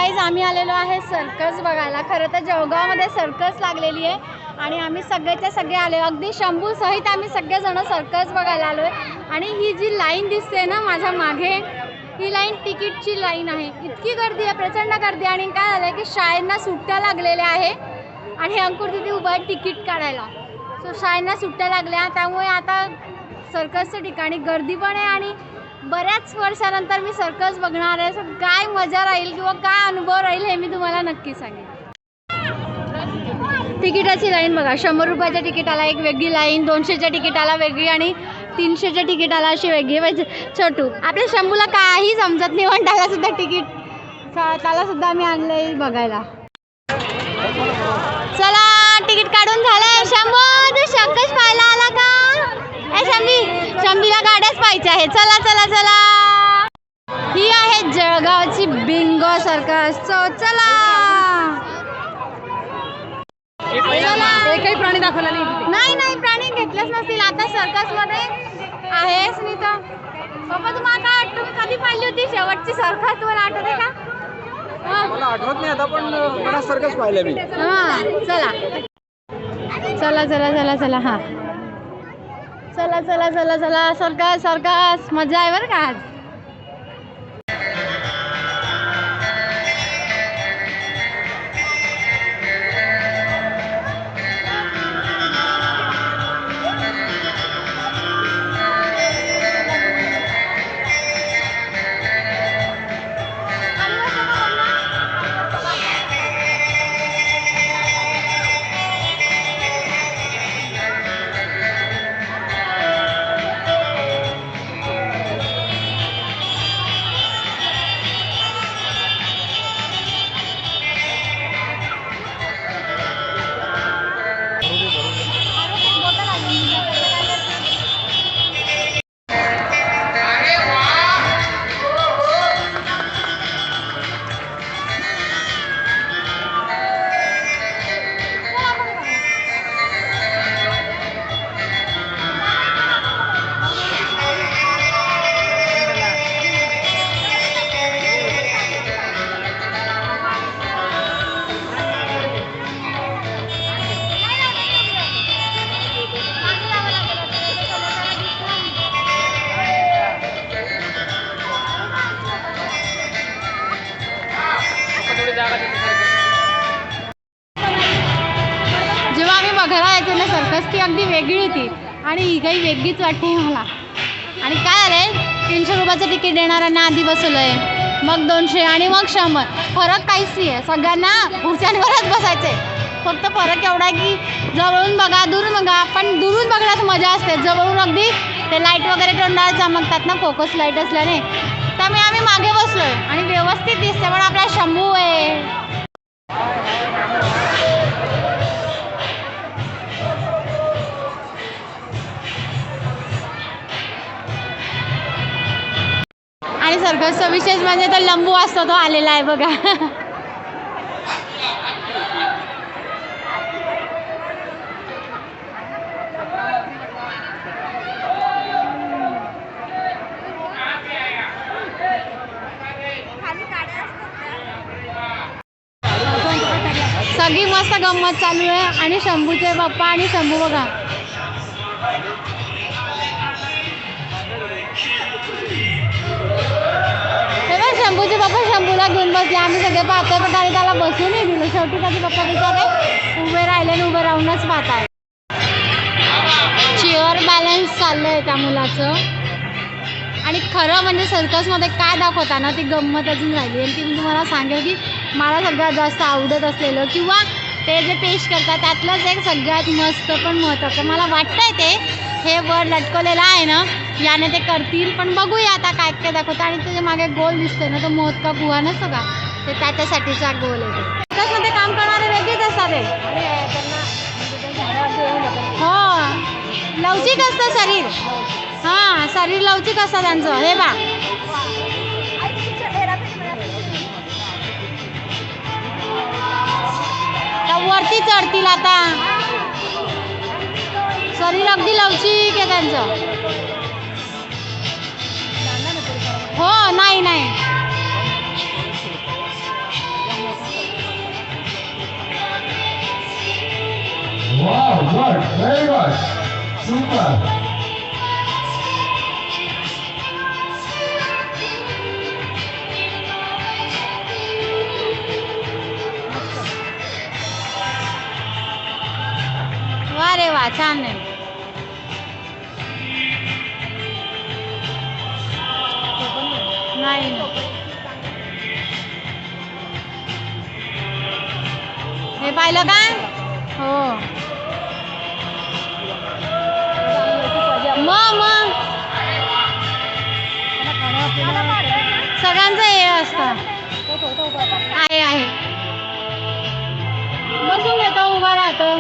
Guys आम्ही आलेलो आहे सर्कस बघायला। खरं तर जळगावमध्ये सर्कस लागलेली आहे आणि आम्ही सगळेच्या सगळे आले, अगदी शंभू सहित आम्ही सगळेजण सर्कस बघायला आलो आहे। आणि ही जी लाईन दिसते ना माझ्या मागे, ही लाईन तिकीटची लाईन आहे। इतकी गर्दी आहे, प्रचंड गर्दी। आणि काय झालं की शाळेंना सुट्ट्या लागलेल्या आहे आणि अंकुर तिथे उभा आहे तिकीट काढायला। सो शाळेंना सुट्ट्या लागल्या, त्यामुळे आता सर्कसच्या ठिकाणी गर्दी पण आहे आणि बऱ्याच वर्षानंतर मी सर्कस बघणार आहे। सो काय मजा राहील किंवा काय अनुभव राहील हे मी तुम्हाला नक्की सांगेन। तिकिटाची लाईन बघा, 100 रुपयाच्या तिकिटाला एक वेगळी लाईन, 200च्या तिकिटाला वेगळी आणि 300च्या तिकिटाला अशी वेगळी। छोटू आपल्या शंभूला काही समजत नाही पण त्याला सुद्धा तिकीट, त्याला सुद्धा मी आणलंय बघायला। चला तिकीट काढून झालंय। शंभू तू सर्कस पाहायला आला का? शंभीला गाड्याच पाहिजे आहे। चला चला चला, ही आहे जळगावची बिंगो सर्कस। चला एकही प्राणी दाखवला नाही। नाही प्राणी घेतलेच नसतील आता सर्कस मध्ये आहेस नाही तर। पप्पा तुम्हाला काय वाटतं, तुम्ही कधी पाहिली होती शेवटची सर्कस? तुम्हाला आठवते का? मला आठवत नाही आता, पण बराच सर्कस पाहिलं मी। हां चला चला चला चला चला हां चला चला चला चला, सर्कस सर्कस मजा आहे बरं का आज। जेव्हा आम्ही बघायला यायचो ना सर्कस, ती अगदी वेगळी होती आणि ही काही वेगळीच वाटते मला। आणि काय झालंय, 300 रुपयाचं तिकीट देणाऱ्यांना आधी बसवलंय, मग 200 आणि मग 100। फरक काहीच नाही आहे, सगळ्यांना खुर्च्यांवरच बसायचंय। फक्त फरक एवढा आहे की जवळून बघा दुरून बघा, पण दुरून बघण्यात मजा असते, जवळून अगदी ते लाईट वगैरे तोंडाला चमकतात ना फोकस लाईट असल्याने, त्यामुळे आम्ही मागे बसलोय आणि व्यवस्थित दिसते। पण आपला शंभू आहे आणि सर्कसचा विशेष म्हणजे तो लंबू असतो, तो आलेला आहे बघा। सगळी मस्त गंमत चालू आहे आणि शंभूचे पप्पा आणि शंभू बघा। शंभूचे पप्पा शंभूला घेऊन बसले, आम्ही सगळे पाहतोय पण त्याने त्याला बसून नाही दिलं। शेवटी त्याचे पप्पा बिचारे उभे राहिले आणि उभे राहूनच पाहताय। चिअर बॅलन्स चाललंय त्या मुलाचं। आणि खरं म्हणजे सर्कसमध्ये काय दाखवता ना ती गंमत अजून राहिली आणि ती मी तुम्हाला सांगेल की मला सगळ्यात जास्त आवडत असलेलं किंवा ते जे पेश करतात त्यातलंच एक सगळ्यात मस्त पण महत्त्वाचं मला वाटतंय ते हे वर लटकवलेलं आहे ना, याने ते करतील। पण बघूया आता काय काय दाखवतं। आणि त्याच्या मागे गोल दिसतोय ना, तो मोहत का कुवा नसतो का, ते त्याच्यासाठीचा गोल आहे। सर्कसमध्ये काम करणारे वेगळेच असतात ते, हो लवचिक असतं शरीर, हां शरीर लवचिक असतं त्यांचं। हे बा वरती चढतील आता, शरीर अगदी लवचिक आहे त्यांचं। हो नाही Very good. Super. वा रे वा, छान आहे. नाही हे पाहिलं का? हो मग सगळ्यांचं हे असतं. आहे बसून घेतो, उभा राहतो.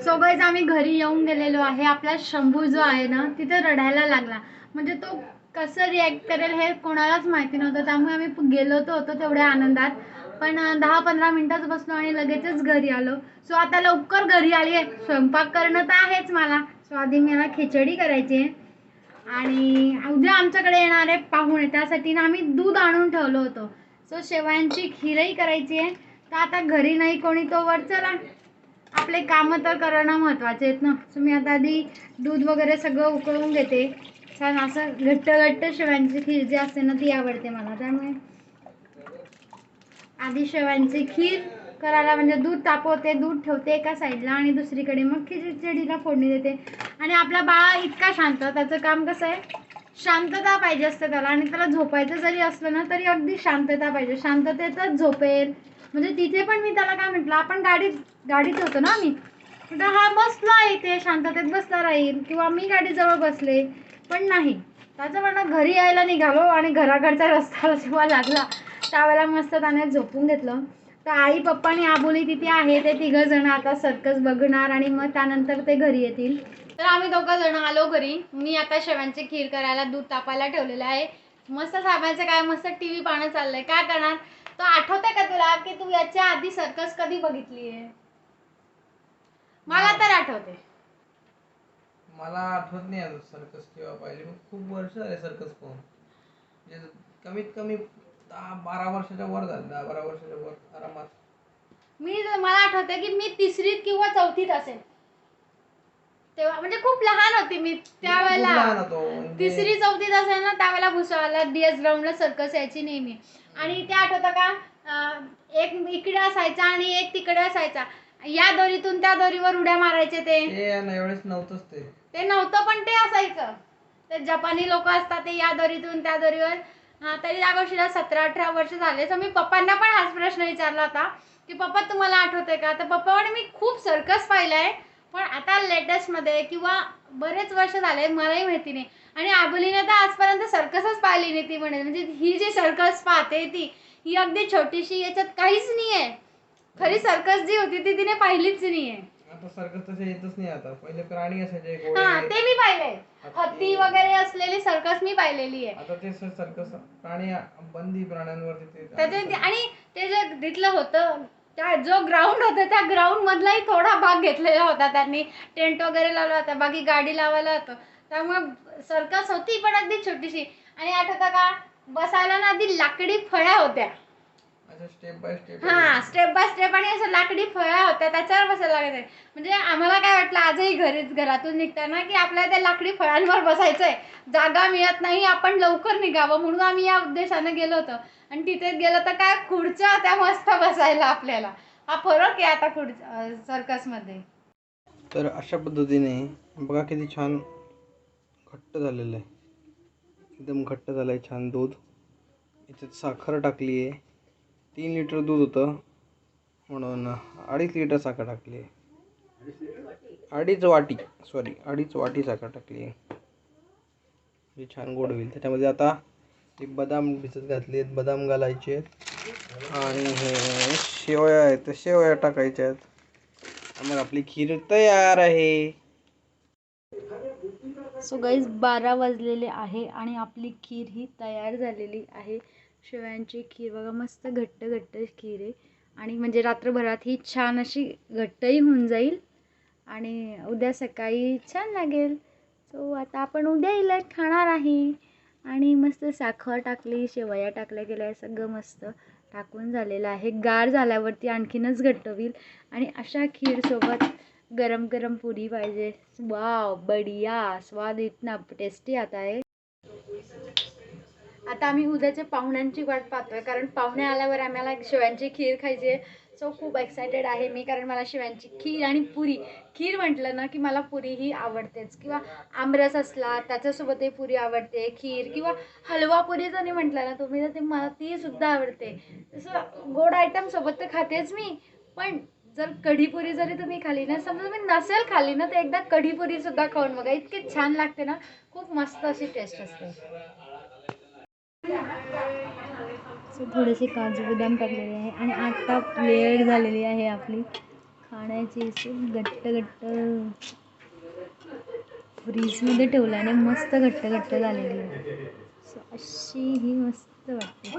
सो गाईज आम्ही घरी येऊन गेलेलो आहे. आपला शंभू जो आहे ना तिथे रडायला लागला. म्हणजे तो कसं रिॲक्ट करेल हे कोणालाच माहिती नव्हतं. त्यामुळे आम्ही गेलो तर होतो तेवढ्या आनंदात, पण 10-15 मिनटंच बसलो आणि लगेचच घरी आलो. सो आता लवकर घरी आली आहे. स्वयंपाक करणं तर आहेच मला. सो आधी मला खिचडी करायची आहे आणि उद्या आमच्याकडे येणार आहे पाहुणे, त्यासाठी ना आम्ही दूध आणून ठेवलं होतं. सो शेवयांची खीरही करायची आहे. तर आता घरी नाही कोणी तोवर चला आपले कामं तर करणं महत्त्वाचे आहेत ना. सो मी आता आधी दूध वगैरे सगळं उकळून घेते. छान असं घट्ट घट्ट शेवयांची खीर जी असते ना ती आवडते मला. त्यामुळे आधी शेवयांची खीर करायला म्हणजे दूध तापवते, दूध ठेवते एका साईडला आणि दुसरीकडे मग खिचडीला फोडणी देते. आणि आपला बाळा इतका शांत, त्याचं काम कसं आहे शांतता पाहिजे असते त्याला. आणि त्याला झोपायचं जरी असलं ना तरी अगदी शांतता पाहिजे. शांततेतच झोपेल. म्हणजे तिथे पण मी त्याला काय म्हटलं, आपण गाडीत होतो ना आम्ही, म्हटलं हा बसला इथे शांततेत बसला राहील, किंवा मी गाडीजवळ बसले, पण नाही. त्याचं म्हणणं घरी यायला निघालो आणि घराकडचा रस्ता जेव्हा लागला त्यावेळेला मस्त त्याने झोपून घेतलं. तर आई पप्पा आणि आबोली तिथे आहे. ते तिघं जण आता सर्कस बघणार आणि मग त्यानंतर ते घरी येतील. तर आम्ही दोघं जण आलो घरी. मी आता शेवयांची खीर करायला दूध तापायला ठेवलेलं आहे. मस्त साहेबांचं काय मस्त टीव्ही पाहणं चाललंय. काय करणार. तो आठवतंय का तुला की तू याच्या आधी सर्कस कधी बघितली आहे? मला तर आठवते. मला आठवत नाही आता सर्कस केव्हा पाहिजे. मग खूप वर्ष झाले सर्कस पाहून. म्हणजे कमीत कमी 10-12 वर्षाच्या वर झाले. 10-12 वर्षाच्या वर आरामात. मला आठवते की मी 3रीत किंवा 4थीत असेल तेव्हा. म्हणजे खूप लहान होती मी त्यावेळेला. 3री 4थीत असेल ना त्यावेळेला भुसावळला DS ग्राउंडला सर्कस यायची नेहमी. आणि ते आठवतं का, एक इकडे असायचा आणि एक तिकडे असायचा. या दोरीतून त्या दोरीवर उड्या मारायचे. ते एवढेच नव्हतंच ते. ते नव्हतं पण ते असायचं. ते जपानी लोक असतात ते या दोरीतून त्या दोरीवर. तरी त्या गोष्टीला 17-18 वर्ष झाले. सो मी पप्पांना पण हाच प्रश्न विचारला होता की पप्पा तुम्हाला आठवतंय का? तर पप्पा म्हणे मी खूप सर्कस पाहिलंय पण आता लेटेस्टमध्ये किंवा बरेच वर्ष झाले मलाही माहिती नाही. आणि आबोलीने तर आजपर्यंत सर्कसच पाहिली नाही ती म्हणे. म्हणजे ही जी सर्कस पाहते ती ही अगदी छोटीशी, याच्यात काहीच नाही आहे. खरी सर्कस जी होती ती तिने पाहिलीच नाही आहे. आता सर्कस तसे येतच नाही. आता पहिले प्राणी असायचे, हा घोडे. ते मी पाहिलंय. हत्ती वगैरे असलेली सर्कस मी पाहिलेली आहे. आता ते सर्कस प्राणी बंदी प्राण्यांवरती ते त्याच्या आणि ते जे तिथलं होतं त्या जो ग्राउंड होता त्या ग्राउंड मधलाही थोडा भाग घेतलेला होता त्यांनी. टेंट वगैरे लावला होता, बाकी गाडी लावायला होतं. त्यामुळे सर्कस होती पण अगदी छोटीशी. आणि आठवतं का बसायला ना आधी लाकडी फळ्या होत्या. अच्छा, step by step. Step by step. आणि असं लाकडी फळ्या होत्या त्याच्यावर बसायला लागायचं. म्हणजे आम्हाला काय वाटलं आजही घरातून निघताना की आपल्याला त्या लाकडी फळ्यांवर बसायचंय, जागा मिळत नाही, आपण लवकर निघावं म्हणून आम्ही या उद्देशाने गेलो होतो. आणि तिथे गेलो तर काय खुर्च्या त्या मस्त बसायला आपल्याला. हा फरक आहे आता सर्कसमध्ये. तर अशा पद्धतीने बघा किती छान घट्ट झालेलं आहे. एकदम घट्ट झालं आहे. छान दूध. याच्यात साखर टाकली आहे. 3 लिटर दूध होतं म्हणून 2.5 लिटर साखर टाकली आहे. 2.5 वाटी साखर टाकली आहे. हे छान गोड होईल. त्याच्यामध्ये आता ते बदाम भिजत घातले आहेत, बदाम घालायचे आहेत. आणि हे शेवया आहेत तर शेवया टाकायच्या आहेत. मग आपली खीर तयार आहे. सो गाईज 12 वाजलेले आहे आणि आपली खीर ही तयार झालेली आहे. शेवयांची खीर बघा मस्त घट्ट घट्ट खीर आहे. आणि म्हणजे रात्रभरात ही छान अशी घट्टही होऊन जाईल आणि उद्या सकाळी छान लागेल. सो आता आपण उद्या हिला खाणार आहे. आणि मस्त साखर टाकली, शेवया टाकल्या गेल्या, सगळं मस्त टाकून झालेलं आहे. गार झाल्यावरती आणखीनच घट्ट होईल. आणि अशा खीरसोबत गरम गरम पुरी पाहिजे. वाव बढिया, स्वाद इतना टेस्टी आता है. आता आम्ही उद्याच्या पाहुण्यांची वाट पाहतोय कारण पाहुणे आल्यावर आम्हाला शेवयांची खीर खायची आहे. सो खूप एक्सायटेड आहे मी कारण मला शेवयांची खीर आणि पुरी. खीर म्हटलं ना की मला पुरी ही आवडतेच, किंवा आमरस असला त्याच्यासोबतही पुरी आवडते. खीर किंवा हलवा पुरी जरी म्हटलं ना तुम्ही तर ते मला ती सुद्धा आवडते. तसं गोड आयटम सोबत तर खातेच मी, पण जर कढीपुरी जरी तुम्ही खाली ना, समजा तुम्ही नसेल खाली ना तर एकदा कढीपुरी सुद्धा खाऊन बघा. इतकी छान लागते ना, खूप मस्त अशी टेस्ट असते. सो थोडेसे काजू बदाम टाकलेले आहे आणि आता प्लेट झालेली आहे आपली खाण्याची. घट्ट घट्ट फ्रीजमध्ये ठेवल्याने मस्त घट्ट घट्ट झालेली आहे. सो अशी ही मस्त वाटते.